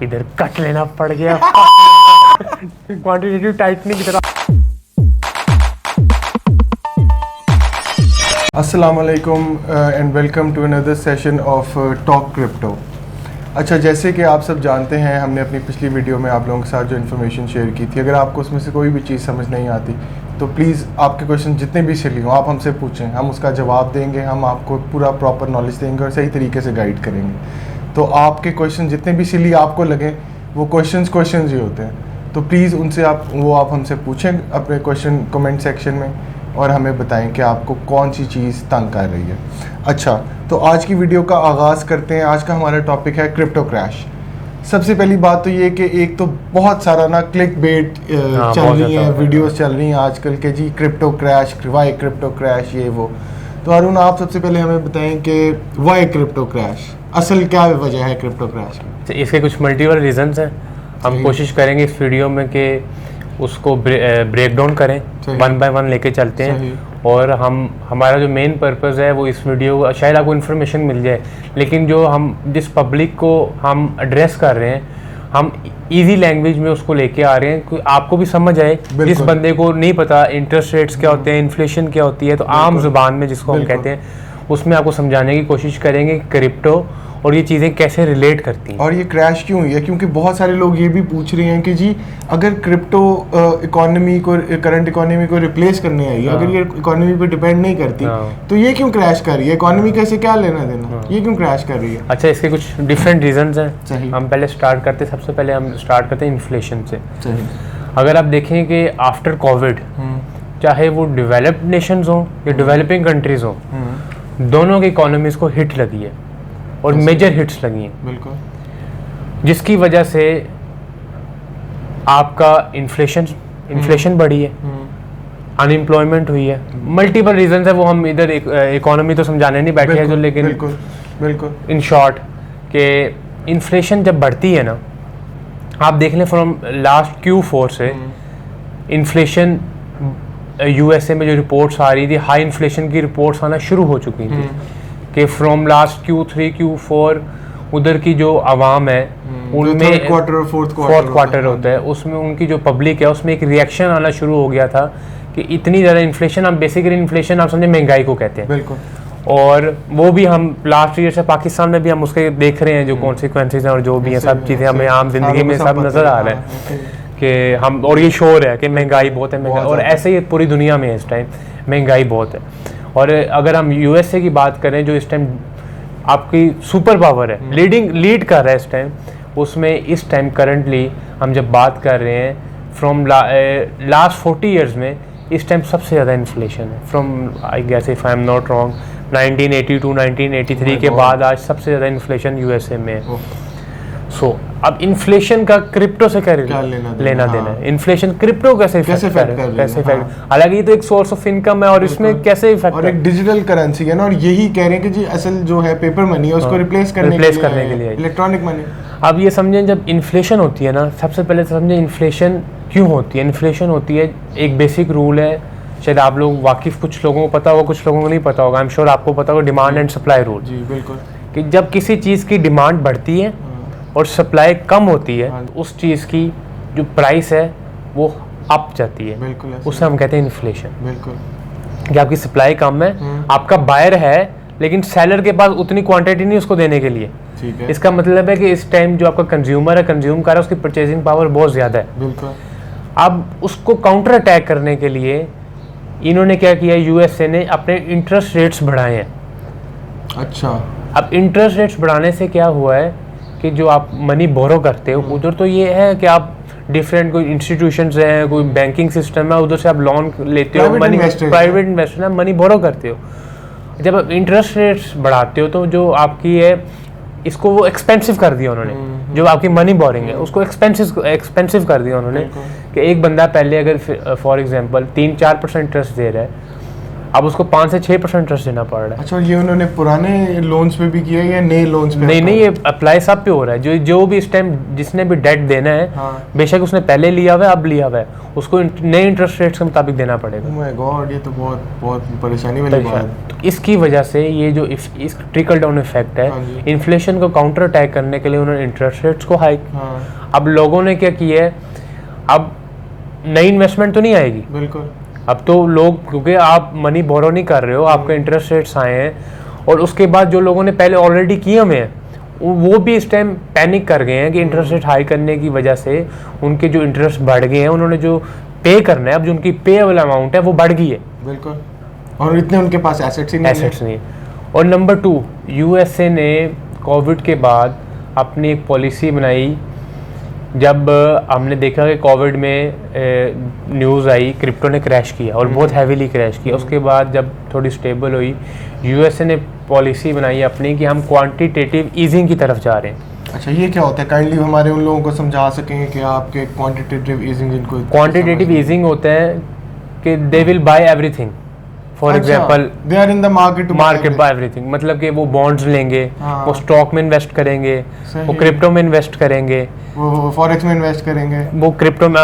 इधर कट लेना पड़ गया क्वांटिटेटिव टाइटनिंग की तरह। अस्सलाम वालेकुम and welcome to another session of talk crypto. अच्छा, जैसे कि आप सब जानते हैं, हमने अपनी पिछली वीडियो में आप लोगों के साथ जो इन्फॉर्मेशन शेयर की थी, अगर आपको उसमें से कोई भी चीज़ समझ नहीं आती तो प्लीज़ आपके क्वेश्चन जितने भी सिली हों आप हमसे पूछें, हम उसका जवाब देंगे, हम आपको पूरा प्रॉपर नॉलेज देंगे और सही तरीके से गाइड करेंगे। तो आपके क्वेश्चन जितने भी सिली आपको लगें वो क्वेश्चन ही होते हैं, तो प्लीज़ उनसे आप हमसे पूछें अपने क्वेश्चन कमेंट सेक्शन में और हमें बताएं कि आपको कौन सी चीज़ तंग कर रही है। अच्छा, तो आज की वीडियो का आगाज़ करते हैं। आज का हमारा टॉपिक है क्रिप्टो क्रैश। सबसे पहली बात तो ये कि एक तो बहुत सारा ना क्लिक बेट चल रही है, वीडियोस चल रही हैं आजकल के जी crypto crash, why crypto crash, ये वो। तो अरुण, आप सबसे पहले हमें बताएं कि वाई क्रिप्टो क्रैश, असल क्या वजह है क्रिप्टो क्रैश की? इसके कुछ मल्टीपल रीजंस हैं। हम कोशिश करेंगे इस वीडियो में कि उसको ब्रेक डाउन करें, वन बाय वन लेके चलते हैं। और हमारा जो मेन पर्पस है वो इस वीडियो शायद आपको इन्फॉर्मेशन मिल जाए, लेकिन जो जिस पब्लिक को हम एड्रेस कर रहे हैं, हम इजी लैंग्वेज में उसको लेके आ रहे हैं कि आपको भी समझ आए। जिस बंदे को नहीं पता इंटरेस्ट रेट्स क्या होते हैं, इन्फ्लेशन क्या होती है, तो आम जुबान में जिसको हम कहते हैं उसमें आपको समझाने की कोशिश करेंगे क्रिप्टो और ये चीज़ें कैसे रिलेट करती हैं और ये क्रैश क्यों हुई है। क्योंकि बहुत सारे लोग ये भी पूछ रहे हैं कि जी अगर क्रिप्टो इकोनॉमी को, करंट इकोनॉमी को रिप्लेस करने आई, अगर ये इकोनॉमी पे डिपेंड नहीं करती तो ये क्यों क्रैश कर रही है? इकोनॉमी कैसे क्या लेना देना, ये क्यों क्रैश कर रही है? अच्छा, इसके कुछ डिफरेंट रीजंस हैं। हम पहले स्टार्ट करते हैं, सबसे पहले हम स्टार्ट करते हैं इन्फ्लेशन से। अगर आप देखें कि आफ्टर कोविड, चाहे वो डेवलप्ड नेशंस हों या डेवलपिंग कंट्रीज हों, दोनों की इकोनॉमीज को हिट लगी है और मेजर हिट्स लगी हैं, बिल्कुल, जिसकी जिसकी वजह से आपका इन्फ्लेशन बढ़ी है, अनएम्प्लॉयमेंट हुई है, मल्टीपल रीजंस है। वो हम इधर इकोनॉमी तो समझाने नहीं बैठे हैं जो, लेकिन बिल्कुल इन शॉर्ट कि इन्फ्लेशन जब बढ़ती है ना, आप देख लें फ्रॉम लास्ट Q4 से इन्फ्लेशन USA में जो रिपोर्ट्स आ रही थी, हाई इन्फ्लेशन की रिपोर्ट्स आना शुरू हो चुकी थी कि फ्रॉम लास्ट Q3 Q4 उधर की जो आवाम है उनमें फोर्थ क्वार्टर होता है, उसमें उनकी जो पब्लिक है उसमें एक रिएक्शन आना शुरू हो गया था कि इतनी ज़्यादा इन्फ्लेशन, हम बेसिकली इन्फ्लेशन आप समझे महंगाई को कहते हैं, बिल्कुल। और वो भी हम लास्ट ईयर से पाकिस्तान में भी हम उसके देख रहे हैं जो कॉन्सिक्वेंसेस हैं और जो भी है, सब चीज़ें हमें आम जिंदगी में सब नज़र आ रहा है कि हम, और ये शोर है कि महंगाई बहुत है, महंगाई, और ऐसे ही पूरी दुनिया में इस टाइम महंगाई बहुत है। और अगर हम USA की बात करें जो इस टाइम आपकी सुपर पावर है, लीड कर रहा है इस टाइम, उसमें इस टाइम करंटली हम जब बात कर रहे हैं फ्रॉम लास्ट 40 ईयर्स में इस टाइम सबसे ज़्यादा इन्फ्लेशन है। From I guess if I am not wrong 1982 1983 के बाद आज सबसे ज़्यादा इन्फ्लेशन USA में है। सो अब इन्फ्लेशन का क्रिप्टो से क्या लेना देना है? इन्फ्लेशन क्रिप्टो कैसे इफेक्ट, हालांकि ये तो एक सोर्स ऑफ इनकम है और इसमें कैसे इफेक्ट, और एक डिजिटल करेंसी है ना, और यही कह रहे हैं कि जी असल जो है पेपर मनी है उसको रिप्लेस करने के लिए इलेक्ट्रॉनिक मनी। अब ये समझें जब इन्फ्लेशन होती है ना, सबसे पहले समझें इन्फ्लेशन क्यों होती है। इन्फ्लेशन होती है, एक बेसिक रूल है, शायद आप लोग वाकिफ, कुछ लोगों को पता होगा कुछ लोगों को नहीं पता होगा, आई एम श्योर आपको पता होगा, डिमांड एंड सप्लाई रूल। जी बिल्कुल, कि जब किसी चीज़ की डिमांड बढ़ती है और सप्लाई कम होती है, उस चीज़ की जो प्राइस है वो अप जाती है, बिल्कुल, उसे हम कहते हैं इन्फ्लेशन। बिल्कुल, कि आपकी सप्लाई कम है, आपका बायर है लेकिन सेलर के पास उतनी क्वांटिटी नहीं उसको देने के लिए। ठीक है, इसका मतलब है कि इस टाइम जो आपका कंज्यूमर है, कंज्यूम कर रहा है, उसकी परचेजिंग पावर बहुत ज़्यादा है। बिल्कुल, अब उसको काउंटर अटैक करने के लिए इन्होंने क्या किया, USA ने अपने इंटरेस्ट रेट्स बढ़ाए हैं। अच्छा, अब इंटरेस्ट रेट्स बढ़ाने से क्या हुआ है कि जो आप मनी बोरो करते हो उधर, तो ये है कि आप डिफरेंट कोई इंस्टीट्यूशंस हैं, कोई बैंकिंग सिस्टम है, उधर से आप लोन लेते हो, मनी प्राइवेट इन्वेस्टर है, मनी बोरो करते हो। जब आप इंटरेस्ट रेट्स बढ़ाते हो तो जो आपकी है, इसको वो एक्सपेंसिव कर दिया उन्होंने, जो आपकी मनी बोरिंग है उसको एक्सपेंसिव कर दिया उन्होंने। कि एक बंदा पहले अगर फॉर एग्जांपल 3-4% इंटरेस्ट दे रहा है, अब उसको 5 से 6% इंटरेस्ट देना पड़ रहा है। अच्छा, और ये उन्होंने पुराने लोन्स पे भी किया है या नए लोन्स पे? नहीं, ये अप्लाई सब पे हो रहा है। जो भी इस टाइम जिसने भी डेट देना है, बेशक उसने पहले लिया हुआ है, अब लिया हुआ है, उसको नए इंटरेस्ट रेट्स के मुताबिक देना पड़ेगा। ओह माय गॉड, ये तो बहुत बहुत परेशानी वाली बात है। तो इसकी वजह से ये जो इस ट्रिकल डाउन इफेक्ट है, इन्फ्लेशन को काउंटर अटैक करने के लिए उन्होंने इंटरेस्ट रेट्स को हाइक। अब लोगों ने क्या किया है, अब नई इन्वेस्टमेंट तो नहीं आएगी बिल्कुल। अब तो लोग, क्योंकि आप मनी बोरो नहीं कर रहे हो, आपके इंटरेस्ट रेट्स आए हैं, और उसके बाद जो लोगों ने पहले ऑलरेडी किए हुए हैं वो भी इस टाइम पैनिक कर गए हैं कि इंटरेस्ट रेट हाई करने की वजह से उनके जो इंटरेस्ट बढ़ गए हैं, उन्होंने जो पे करना है, अब जो उनकी पेएबल अमाउंट है वो बढ़ गई है। बिल्कुल, और इतने उनके पास एसेट्स नहीं है। और नंबर 2, यूएसए ने कोविड के बाद अपनी एक पॉलिसी बनाई। जब हमने देखा कि कोविड में न्यूज़ आई, क्रिप्टो ने क्रैश किया और बहुत हैवीली क्रैश किया। उसके बाद जब थोड़ी स्टेबल हुई, यूएसए ने पॉलिसी बनाई अपनी कि हम क्वांटिटेटिव ईजिंग की तरफ जा रहे हैं। अच्छा, ये क्या होता है? काइंडली हमारे उन लोगों को समझा सकेंगे कि आपके क्वांटिटेटिव ईजिंग जिनको क्वांटिटेटिव ईजिंग होता है कि they will buy everything. For example, they are in the market buy everything, मतलब कि वो बॉन्ड्स लेंगे, वो स्टॉक में इन्वेस्ट करेंगे, वो क्रिप्टो में इन्वेस्ट करेंगे, वो फॉरेक्स में इन्वेस्ट करेंगे, वो क्रिप्टो में,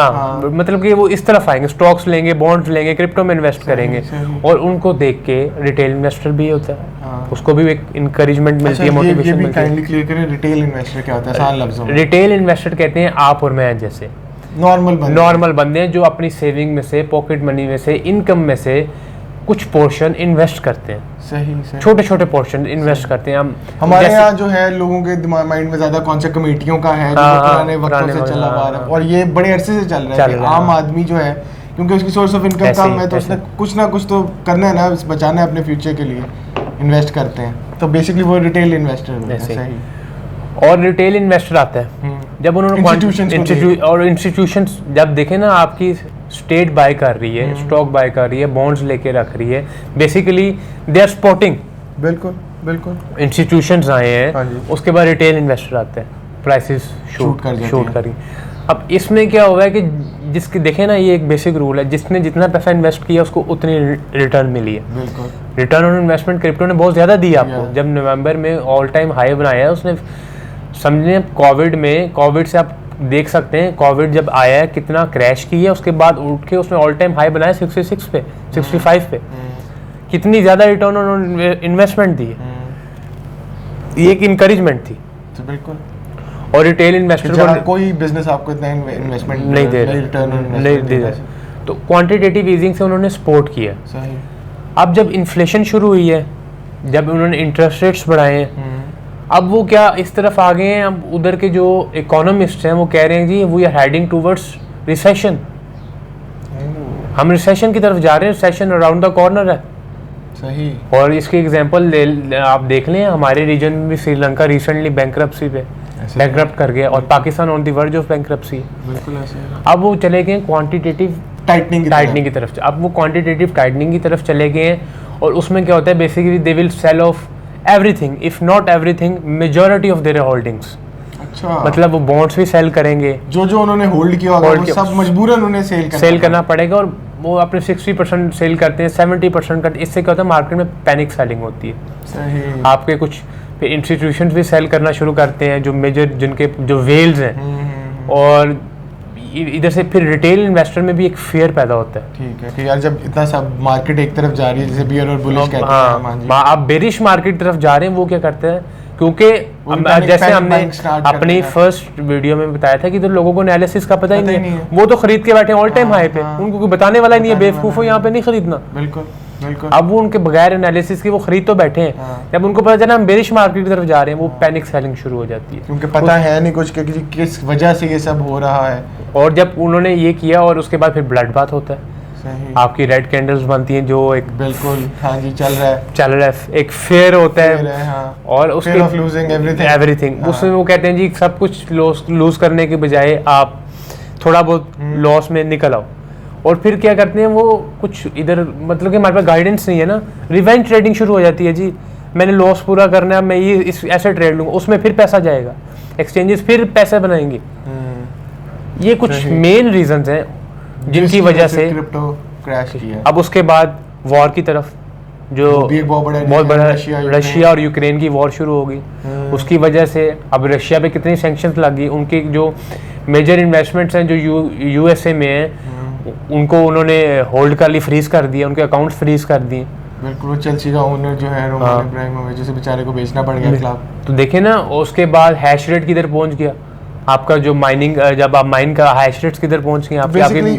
मतलब कि वो इस तरफ आएंगे, स्टॉक्स लेंगे, बॉन्ड्स लेंगे, क्रिप्टो में इन्वेस्ट करेंगे। और उनको देख के रिटेल इन्वेस्टर भी होता है, उसको भी एक इंकरेजमेंट मिलती है, मोटिवेशन मिलती है। काइंडली क्लियर करें, रिटेल इन्वेस्टर क्या होता है आसान लफ्जों में? रिटेल इन्वेस्टर कहते हैं आप और मैं जैसे नॉर्मल बंदे हैं जो अपनी सेविंग में से, पॉकेट मनी में से, इनकम में से कुछ पोर्शन इन्वेस्ट करते हैं। सही। छोटे छोटे पोर्शन इन्वेस्ट करते हैं। हमारे यहाँ जो है लोगों के दिमाग माइंड में ज्यादा कौन सा कमेटियों का है, जो पुराने वक्तों से चला आ रहा है, और ये बड़े अरसे से चल रहा है। आम आदमी जो है, क्योंकि उसकी सोर्स ऑफ इनकम कम है, तो उसने कुछ ना कुछ तो करना है ना, बचाना है अपने फ्यूचर के लिए, इन्वेस्ट करते हैं। तो बेसिकली वो रिटेल इन्वेस्टर है। सही। और रिटेल इन्वेस्टर आता है जब उन्होंने इंस्टीट्यूशंस जब देखें ना, आपकी स्टेट बाय कर रही है, स्टॉक बाय कर रही है, बॉन्ड्स लेके रख रही है, बेसिकली दे आर स्पॉटिंग। बिल्कुल इंस्टीट्यूशंस आए हैं, उसके बाद रिटेल इन्वेस्टर आते हैं, प्राइसेस शूट कर। अब इसमें क्या हुआ है कि जिसके देखें ना, ये एक बेसिक रूल है, जिसने जितना पैसा इन्वेस्ट किया उसको उतनी रिटर्न मिली है। रिटर्न ऑन इन्वेस्टमेंट क्रिप्टो ने बहुत ज़्यादा दी आपको। जब नवंबर में ऑल टाइम हाई बनाया है उसने, समझें कोविड से आप देख सकते हैं, कोविड जब आया है कितना क्रैश किया, उसके बाद उठ के उसने ऑल टाइम हाई बनाया 66 पे, 65 पे। कितनी ज़्यादा रिटर्न ऑन इन्वेस्टमेंट दी है, ये एक इंकरेजमेंट थी। बिल्कुल। और रिटेल इन्वेस्टर को कोई बिजनेस आपको इतना इन्वेस्टमेंट नहीं दे रहा, तो क्वांटिटेटिव ईजिंग से उन्होंने सपोर्ट किया। सही। अब जब इन्फ्लेशन शुरू हुई है, जब उन्होंने इंटरेस्ट रेट्स बढ़ाए हैं, अब वो क्या इस तरफ आ गए हैं, अब उधर के जो इकोनॉमिस्ट हैं वो कह रहे हैं जी we are heading towards recession, हम रिसेशन की तरफ जा रहे हैं, रिसेशन अराउंड द कॉर्नर है। सही। और इसके एग्जांपल आप देख लें, हमारे रीजन में भी श्रीलंका रिसेंटली बैंकरप्सी पे बैंकरप्ट कर गया, और Pakistan on the verge of bankruptcy. बिल्कुल ऐसे है। अब वो चले गए क्वांटिटेटिव टाइटनिंग की तरफ। अब वो क्वांटिटेटिव टाइटनिंग की तरफ चले गए हैं, और उसमें क्या होता है, basically they will sell off everything, if not everything, majority of their holdings. अच्छा, मतलब वो बॉन्ड्स भी सेल करेंगे, जो उन्होंने होल्ड किया होगा वो सब मजबूरन उन्हें सेल करना पड़ेगा। और वो अपने 60% सेल करते हैं, 70% करते हैं। इससे क्या होता है, मार्केट में पैनिक सेलिंग होती है। सही। आपके कुछ इंस्टीट्यूशंस भी सेल करना शुरू करते हैं, जो मेजर जिनके जो वेल्स हैं, और इधर से फिर रिटेल इन्वेस्टर में भी एक फेयर पैदा होता है। ठीक है कि यार जब इतना सब मार्केट एक तरफ जा रही है, जैसे बियर और बुलिश कहते हैं, आप बेरिश मार्केट तरफ जा रहे हैं, वो क्या करते हैं, क्योंकि जैसे हमने अपनी फर्स्ट वीडियो में बताया था कि तो लोगों को एनालिसिस का पता ही नहीं है, वो तो खरीद के बैठे ऑल टाइम हाई पे, उनको कोई बताने वाला ही नहीं है, बेवकूफ हो यहाँ पे नहीं खरीदना। बिल्कुल। अब वो उनके बगैर एनालिसिस के वो खरीद तो बैठे हैं, जब उनको पता चला हम बेरिश मार्केट की तरफ जा रहे हैं, वो पैनिक सेलिंग शुरू हो जाती है, क्योंकि पता है नहीं कुछ कि किस वजह से ये सब हो रहा है। और जब उन्होंने ये किया, और उसके बाद फिर ब्लड बाथ होता है। सही। आपकी रेड कैंडल्स बनती हैं, जो एक बिल्कुल, हाँ जी, चल रहा है, एक फेयर होता है, हाँ। और उसके लूजिंग एवरीथिंग, उसमें वो कहते हैं जी सब कुछ लूज करने के बजाय आप थोड़ा बहुत लॉस में निकल आओ। और फिर क्या करते हैं वो, कुछ इधर मतलब कि हमारे पास गाइडेंस नहीं है ना, रिवेंज ट्रेडिंग शुरू हो जाती है जी, मैंने लॉस पूरा करना है, मैं ये इस ऐसे ट्रेड लूँगा, उसमें फिर पैसा जाएगा, एक्सचेंजेस फिर पैसे बनाएंगे। ये कुछ मेन रीजंस हैं जिनकी वजह से क्रिप्टो क्रैश किया। अब उसके बाद वॉर की तरफ जो वो भी एक बहुत बड़ा रशिया और यूक्रेन की वॉर शुरू हो गई, उसकी वजह से अब रशिया पे कितनी सैंक्शंस लगी, उनके जो मेजर इन्वेस्टमेंट्स हैं जो यूएसए में हैं उनको उन्होंने होल्ड कर ली, फ्रीज कर दिया, उनके अकाउंट्स फ्रीज कर दिए। बिल्कुल, वो चेल्सी का ओनर जो है रोमान इब्राहिमोविच, जिसे बेचारे को बेचना पड़ गया क्लब। तो देखे ना, उसके बाद हैश रेट किधर पहुंच गया आपका, जो माइनिंग जब आप माइन का हैश रेट्स किधर पहुंच गए आपके। बेसिकली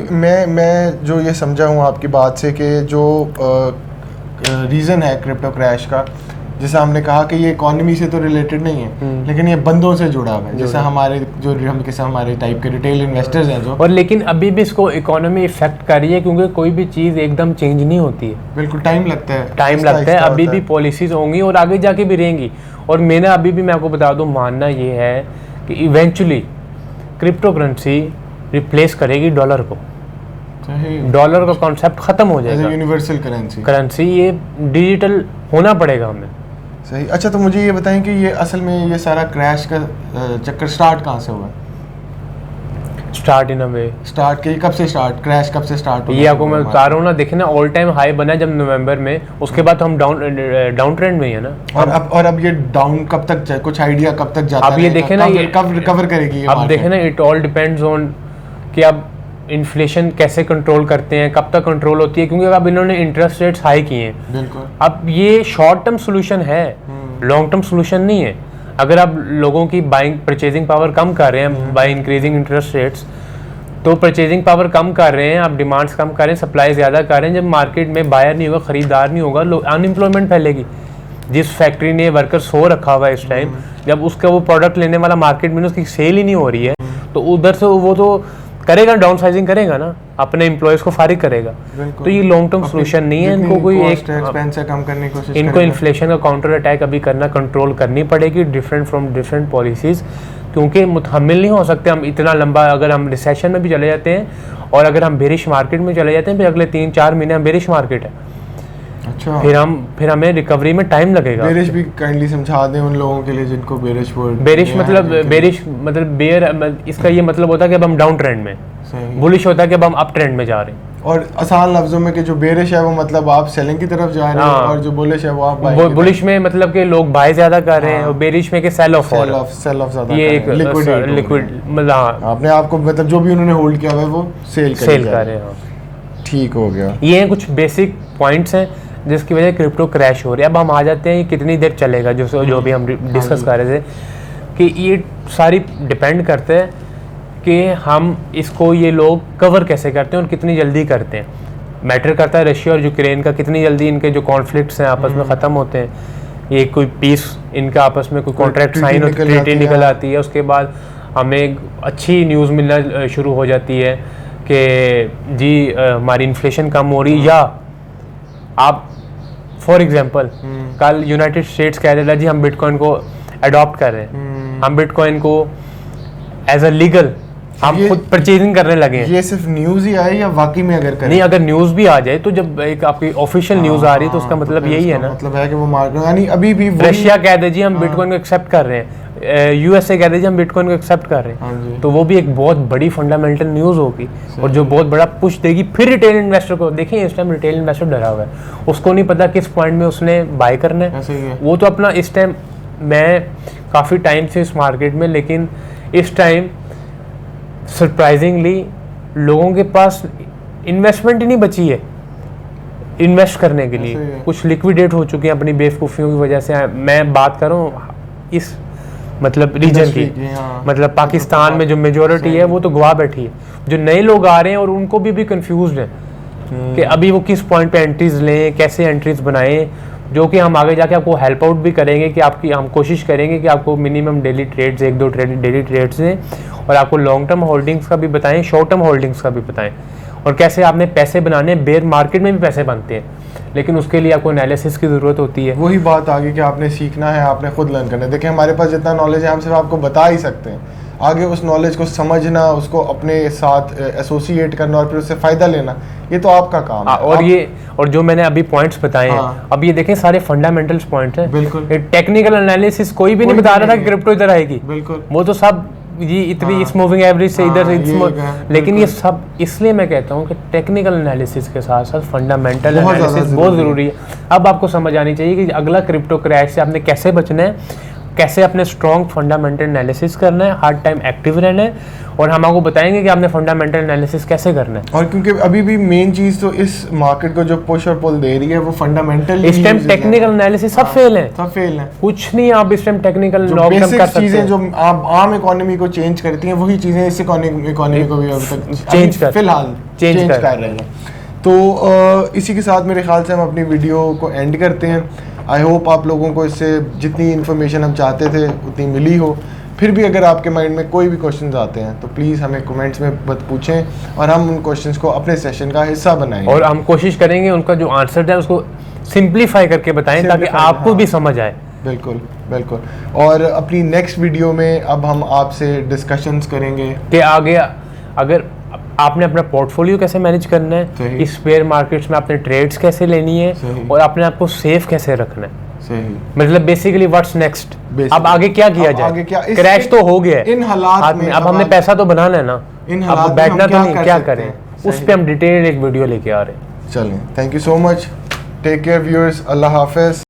मैं जो ये समझा हूँ आपकी बात से कि जो रीज़न है क्रिप्टो क्रैश का, जैसे हमने कहा कि ये इकोनॉमी से तो रिलेटेड नहीं है, लेकिन ये बंदों से जुड़ा हुआ है, जैसे हमारे जो हम किसी हमारे टाइप के रिटेल इन्वेस्टर्स हैं जो, और लेकिन अभी भी इसको इकोनॉमी इफेक्ट कर रही है, क्योंकि कोई भी चीज़ एकदम चेंज नहीं होती है, बिल्कुल टाइम लगता है, अभी भी पॉलिसीज होंगी और आगे जाके भी रहेंगी। और मेरा अभी भी, मैं आपको बता दूं, मानना ये है कि इवेंचुअली क्रिप्टो करेंसी रिप्लेस करेगी डॉलर को, डॉलर का कॉन्सेप्ट खत्म हो जाएगा, यूनिवर्सल करेंसी ये डिजिटल होना पड़ेगा हमें। सही। अच्छा, तो मुझे ये बताएं कि ये असल में ये सारा क्रैश का चक्कर स्टार्ट कहाँ से हुआ? Start in a way, start के कब से स्टार्ट, क्रैश कब से स्टार्ट हुआ? ये आपको मैं बता रहा हूँ ना, देखे ना, ऑल टाइम हाई बना जब नवंबर में, उसके बाद तो हम डाउन ट्रेंड में ही है ना। और अब ये डाउन कब तक, कुछ आइडिया कब तक जाता है? अब ये देखे ना, ये कब रिकवर करेगी ये? अब देखे ना, इट ऑल डिपेंड्स ऑन कि अब इन्फ्लेशन कैसे कंट्रोल करते हैं, कब तक कंट्रोल होती है, क्योंकि अब इन्होंने इंटरेस्ट रेट्स हाई किए हैं। बिल्कुल। अब ये शॉर्ट टर्म सोल्यूशन है, लॉन्ग टर्म सोल्यूशन नहीं है। अगर आप लोगों की बाइंग परचेजिंग पावर कम कर रहे हैं बाय इंक्रीजिंग इंटरेस्ट रेट्स, तो परचेजिंग पावर कम कर रहे हैं, आप डिमांड्स कम कर रहे हैं, सप्लाई ज़्यादा कर रहे हैं, जब मार्केट में बायर नहीं होगा, ख़रीदार नहीं होगा, अनएम्प्लॉयमेंट फैलेगी। जिस फैक्ट्री ने वर्कर सो रखा हुआ है इस टाइम, जब उसका वो प्रोडक्ट लेने वाला मार्केट में उसकी सेल ही नहीं हो रही है, तो उधर से वो तो करेगा, डाउन साइजिंग करेगा ना, अपने एम्प्लॉयज़ को फारिग करेगा। तो ये लॉन्ग टर्म सोल्यूशन नहीं है, इनको कोई एक एक्सपेंस कम करने की कोशिश, इनको इन्फ्लेशन का काउंटर अटैक अभी करना, कंट्रोल करनी पड़ेगी डिफरेंट फ्रॉम डिफरेंट पॉलिसीज़, क्योंकि मुतहम्मिल नहीं हो सकते हम इतना लंबा। अगर हम रिसेशन में भी चले जाते हैं और अगर हम बेरिश मार्केट में चले जाते हैं, फिर अगले 3-4 महीने हम बेरिश मार्केट है। अच्छा, फिर हमें रिकवरी में टाइम लगेगा। बेरिश भी काइंडली समझा दें उन लोगों के लिए जिनको बेरिश मतलब बेयर, इसका ये मतलब होता है कि अब हम डाउन ट्रेंड में, बुलिश होता है कि अब हम अप ट्रेंड में जा रहे हैं। और आसान लफ्जों में कि जो बेरिश है वो मतलब आप सेलिंग की तरफ जा रहे हैं, और जो बुलिश है वो आप बाइंग। बुलिश में मतलब कि लोग बाय ज्यादा कर रहे हैं, और बेरिश में कि सेल ऑफ ज्यादा, ये एक लिक्विड मतलब आपने आपको मतलब जो भी उन्होंने होल्ड किया हुआ है वो सेल कर रहे हैं। ठीक हो गया। ये कुछ बेसिक पॉइंट्स हैं जिसकी वजह से क्रिप्टो क्रैश हो रही है। अब हम आ जाते हैं कितनी देर चलेगा, जो भी हम डिस्कस कर रहे थे, कि ये सारी डिपेंड करते हैं कि हम इसको, ये लोग कवर कैसे करते हैं और कितनी जल्दी करते हैं। मैटर करता है रशिया और यूक्रेन का, कितनी जल्दी इनके जो कॉन्फ्लिक्ट्स हैं आपस में ख़त्म होते हैं, ये कोई पीस इनका आपस में कोई कॉन्ट्रैक्ट साइन होती है, ट्रीटी निकल आती है, उसके बाद हमें एक अच्छी न्यूज़ मिलना शुरू हो जाती है कि जी हमारी इन्फ्लेशन कम हो रही। या आप फॉर एग्जांपल कल यूनाइटेड स्टेट्स कह देता जी हम बिटकॉइन को अडॉप्ट कर रहे हैं, हम बिटकॉइन को एज अ लीगल हम खुद परचेजिंग करने लगे हैं। ये सिर्फ न्यूज़ ही आए या वाकई में अगर करें? नहीं, अगर न्यूज़ भी आ जाए तो जब एक आपकी ऑफिशियल न्यूज़ आ रही है तो उसका मतलब यही है ना, मतलब है कि वो मार्केट, यानी अभी भी रशिया कह दे जी हम बिटकॉइन को एक्सेप्ट कर रहे हैं, यूएसए कह दे जी हम बिटकॉइन को एक्सेप्ट कर रहे हैं, तो वो भी एक बहुत बड़ी फंडामेंटल न्यूज़ होगी और जो बहुत बड़ा पुश देगी फिर रिटेल इन्वेस्टर को। देखिए इस टाइम रिटेल इन्वेस्टर डरा हुआ है, उसको नहीं पता किस पॉइंट में उसने बाय करना है। वो तो अपना इस टाइम, मैं काफ़ी टाइम से इस मार्केट में, लेकिन इस टाइम सरप्राइजिंगली लोगों के पास इन्वेस्टमेंट ही नहीं बची है इन्वेस्ट करने के लिए। कुछ लिक्विडेट हो चुके हैं अपनी बेवकूफ़ियों की वजह से। मैं बात करूं इस मतलब रीजन की, मतलब पाकिस्तान में जो मेजोरिटी है वो तो गवा बैठी है, जो नए लोग आ रहे हैं और उनको भी कन्फ्यूज्ड है कि अभी वो किस पॉइंट पे एंट्रीज लें, कैसे एंट्रीज बनाएं, जो कि हम आगे जाके आपको हेल्प आउट भी करेंगे कि आपकी, हम कोशिश करेंगे कि आपको minimum daily trades, 1-2 daily trades दें और आपको लॉन्ग टर्म होल्डिंग्स का भी बताएं, शॉर्ट टर्म होल्डिंग्स का भी बताएं, और कैसे आपने पैसे बनाने। बेयर मार्केट में भी पैसे बनते हैं, लेकिन उसके लिए आपको एनालिसिस की ज़रूरत होती है। वही बात आगे कि आपने सीखना है, आपने खुद लर्न करना है। देखिए हमारे पास जितना नॉलेज है हम सिर्फ आपको बता ही सकते हैं, आगे उस नॉलेज को समझना, उसको अपने साथ एसोसिएट करना और फिर उससे फ़ायदा लेना, ये तो आपका काम है। और ये, और जो मैंने अभी पॉइंट्स बताए हैं, अब ये देखें सारे फंडामेंटल्स पॉइंट्स हैं। बिल्कुल, टेक्निकल एनालिसिस कोई भी नहीं बता रहा था कि क्रिप्टो इधर आएगी। बिल्कुल, वो तो सब ये इतनी इस मूविंग एवरेज से इधर से लेकिन ये सब इसलिए मैं कहता हूँ कि टेक्निकल एनालिसिस के साथ साथ फंडामेंटल एनालिसिस बहुत ज़रूरी है। अब आपको समझ आनी चाहिए कि अगला क्रिप्टो क्रैश से आपने कैसे बचना है, कैसे अपने स्ट्रॉन्ग फंडामेंटल एनालिसिस करना है, हर टाइम एक्टिव रहना है, और हम आपको बताएंगे कि आपने फंडामेंटल एनालिसिस कैसे करना है। और क्योंकि अभी भी मेन चीज़ तो इस मार्केट को जो पुश और पुल दे रही है वो फंडामेंटल, इस टाइम टेक्निकल एनालिसिस सब फेल है, सब फेल है। कुछ नहीं आप इस टाइम टेक्निकल लॉन्ग टर्म कर सकते चीजें हैं। जो आम इकोनॉमी को चेंज करती हैं वही चीजें इस इकोनॉमी को भी अब तक चेंज कर फिलहाल चेंज कर रही हैं। तो इसी के साथ मेरे ख्याल से हम अपनी वीडियो को एंड करते हैं। आई होप आप लोगों को इससे जितनी इन्फॉर्मेशन हम चाहते थे उतनी मिली हो। फिर भी अगर आपके माइंड में कोई भी क्वेश्चंस आते हैं तो प्लीज़ हमें कमेंट्स में मत पूछें और हम उन क्वेश्चंस को अपने सेशन का हिस्सा बनाएंगे, और हम कोशिश करेंगे उनका जो आंसर है उसको सिंप्लीफाई करके बताएं ताकि आपको भी समझ आए। बिल्कुल बिल्कुल। और अपनी नेक्स्ट वीडियो में अब हम आपसे डिस्कशंस करेंगे कि आगे अगर आपने अपना पोर्टफोलियो कैसे मैनेज करना है, इस शेयर मार्केट्स में आपने ट्रेड्स कैसे लेनी है, और अपने आप को सेफ कैसे रखना है। सही, मतलब बेसिकली व्हाट्स नेक्स्ट, अब आगे क्या किया जाए। आगे क्या, क्रैश तो हो गया है इन हालात में, अब हमने पैसा तो बनाना है ना, इन हालात अब बैठना तो नहीं, क्या करें, उस पे पर हम डिटेल एक वीडियो लेके आ रहे हैं। चलें, thank you so much, take care viewers, अल्लाह हाफिज।